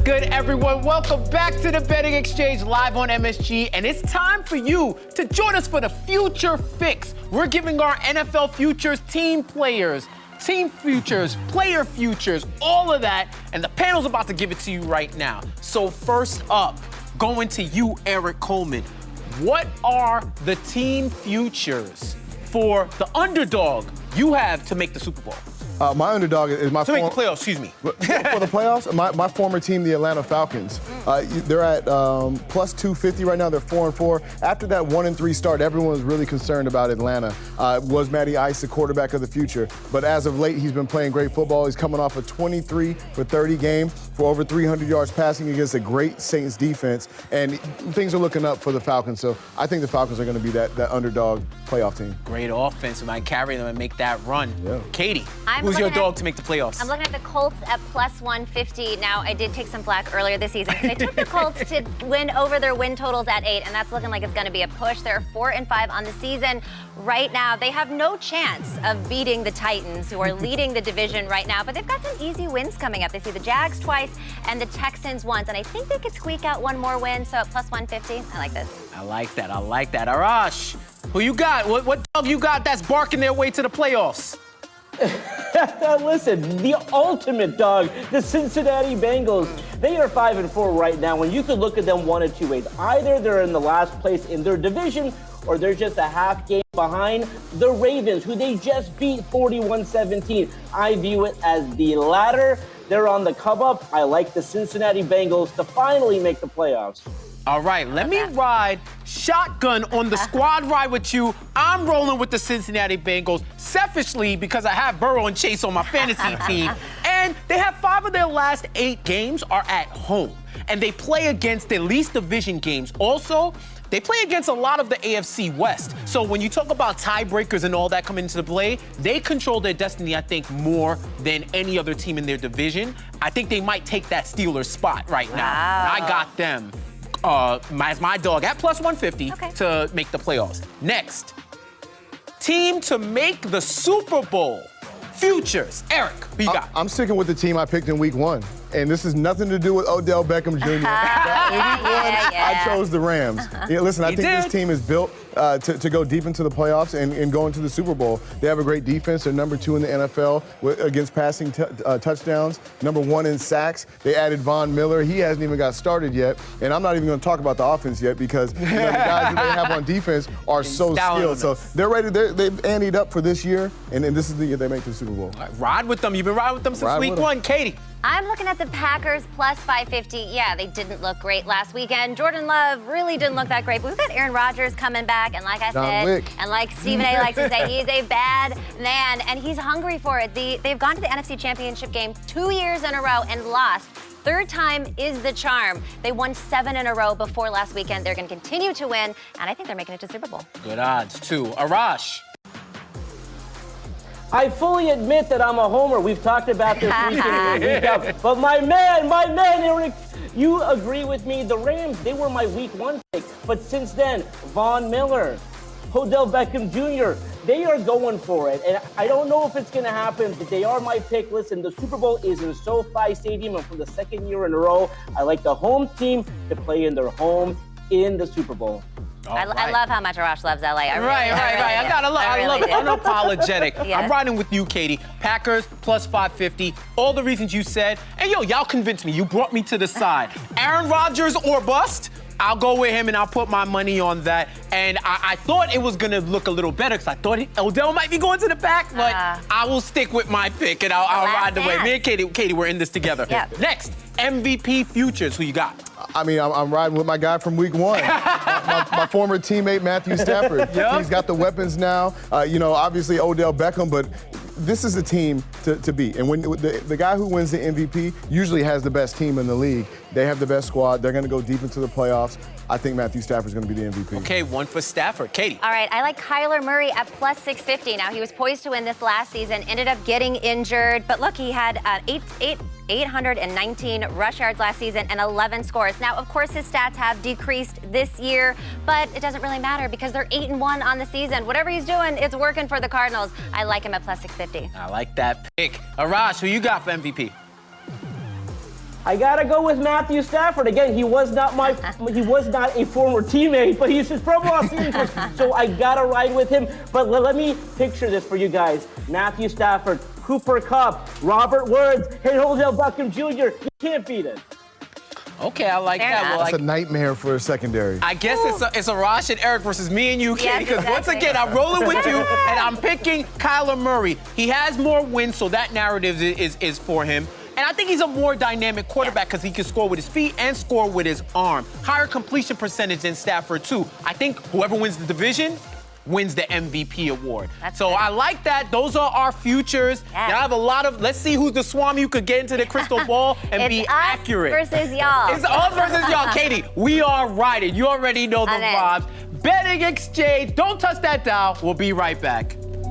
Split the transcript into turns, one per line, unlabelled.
good, everyone? Welcome back to the Betting Exchange live on MSG, and it's time for you to join us for the Future Fix. We're giving our NFL futures, team players, team futures, player futures, all of that, and the panel's about to give it to you right now. So first up, going to you, Erik Coleman. What are the team futures for the underdog you have to make the Super Bowl?
My underdog is my
to make the playoffs, excuse me.
For the playoffs, my former team, the Atlanta Falcons. They're at plus 250 right now. They're 4-4. After that 1-3 start, everyone was really concerned about Atlanta. Was Matty Ice the quarterback of the future? But as of late, he's been playing great football. He's coming off a 23 for 30 game for over 300 yards passing against a great Saints defense. And things are looking up for the Falcons. So I think the Falcons are going to be that underdog playoff team.
Great offense. Might carry them and make that run. Yeah. Katie, who's your dog to make the playoffs?
I'm looking at the Colts at plus 150. Now, I did take some flack earlier this season. They took the Colts to win over their win totals at 8, and that's looking like it's going to be a push. They're 4-5 on the season right now. They have no chance of beating the Titans, who are leading the division right now, but they've got some easy wins coming up. They see the Jags twice and the Texans once, and I think they could squeak out one more win, so at plus 150, I like this.
I like that. Arash, who you got? What dog you got that's barking their way to the playoffs?
Listen, the ultimate dog, the Cincinnati Bengals. They are 5-4 right now, and you could look at them 1-2 ways. Either they're in the last place in their division, or they're just a half game behind the Ravens, who they just beat 41-17. I view it as the latter. They're on the come up. I like the Cincinnati Bengals to finally make the playoffs.
All right, let me ride shotgun on the squad ride with you. I'm rolling with the Cincinnati Bengals selfishly because I have Burrow and Chase on my fantasy team. And they have 5 of their last 8 games are at home. And they play against their least division games. Also, they play against a lot of the AFC West. So when you talk about tiebreakers and all that come into play, they control their destiny, I think, more than any other team in their division. I think they might take that Steelers spot right now.
Wow.
I got them. My dog at plus 150 to make the playoffs. Next, team to make the Super Bowl. Futures. Erik, who you got?
I'm sticking with the team I picked in week 1. And this has nothing to do with Odell Beckham Jr. In week 1, I chose the Rams. Yeah, listen, I think this team is built to go deep into the playoffs and go into the Super Bowl. They have a great defense. They're number 2 in the NFL against passing touchdowns, number 1 in sacks. They added Von Miller. He hasn't even got started yet. And I'm not even going to talk about the offense yet because the guys that they have on defense are so skilled. So they're ready. They've anteed up for this year, and this is the year they make the Super Bowl.
Right, ride with them. You've been riding with them since week 1. Katie.
I'm looking at the Packers plus 550. Yeah, they didn't look great last weekend. Jordan Love really didn't look that great. But we've got Aaron Rodgers coming back. And like I said, and like Stephen A. likes to say, he's a bad man. And he's hungry for it. They've gone to the NFC Championship game 2 years in a row and lost. Third time is the charm. They won 7 in a row before last weekend. They're going to continue to win. And I think they're making it to Super Bowl.
Good odds, too. Arash.
I fully admit that I'm a homer. We've talked about this week in and week out. But my man, Erik, you agree with me. The Rams, they were my week 1 pick. But since then, Von Miller, Odell Beckham Jr., they are going for it. And I don't know if it's going to happen, but they are my pick. Listen, the Super Bowl is in SoFi Stadium, and for the 2nd year in a row, I like the home team to play in their home in the Super Bowl.
I love how much Arash loves LA. I
love it. Unapologetic. Yeah. I'm riding with you, Katie. Packers plus 550. All the reasons you said. And y'all convinced me. You brought me to the side. Aaron Rodgers or bust. I'll go with him and I'll put my money on that. And I thought it was going to look a little better because I thought Odell might be going to the back, but I will stick with my pick and I'll ride the way. Me and Katie, we're in this together. Yep. Next, MVP futures. Who you got?
I mean, I'm riding with my guy from week 1, my former teammate, Matthew Stafford. He's got the weapons now. Obviously Odell Beckham, but this is a team to beat. And when the guy who wins the MVP usually has the best team in the league. They have the best squad. They're going to go deep into the playoffs. I think Matthew Stafford's going to be the MVP.
Okay, 1 for Stafford. Katie.
All right, I like Kyler Murray at plus 650. Now, he was poised to win this last season, ended up getting injured. But look, he had 819 rush yards last season and 11 scores. Now, of course, his stats have decreased this year, but it doesn't really matter because they're 8-1 on the season. Whatever he's doing, it's working for the Cardinals. I like him at plus 650.
I like that pick. Arash, who you got for MVP?
I gotta go with Matthew Stafford. Again, he was not a former teammate, but he's his Pro Bowl season coach, so I gotta ride with him. But let me picture this for you guys. Matthew Stafford, Cooper Kupp, Robert Woods, and Odell Beckham Jr. You can't beat it.
Okay, I like
Fair
that.
enough.
Well,
That's a nightmare for a secondary.
I guess it's Arash and Erik versus me and you, Katie, because
Yes,
once
exactly.
again, I'm rolling with you, and I'm picking Kyler Murray. He has more wins, so that narrative is for him. And I think he's a more dynamic quarterback because he can score with his feet and score with his arm. Higher completion percentage than Stafford, too. I think whoever wins the division wins the MVP award. So I like that. Those are our futures.
Yes.
And I have a lot of, let's see who's the Swami who could get into the crystal ball and be accurate.
It's us versus y'all.
It's us versus y'all. Katie, we are riding. You already know the
I'm in.
vibes. Betting exchange. Don't touch that dial. We'll be right back.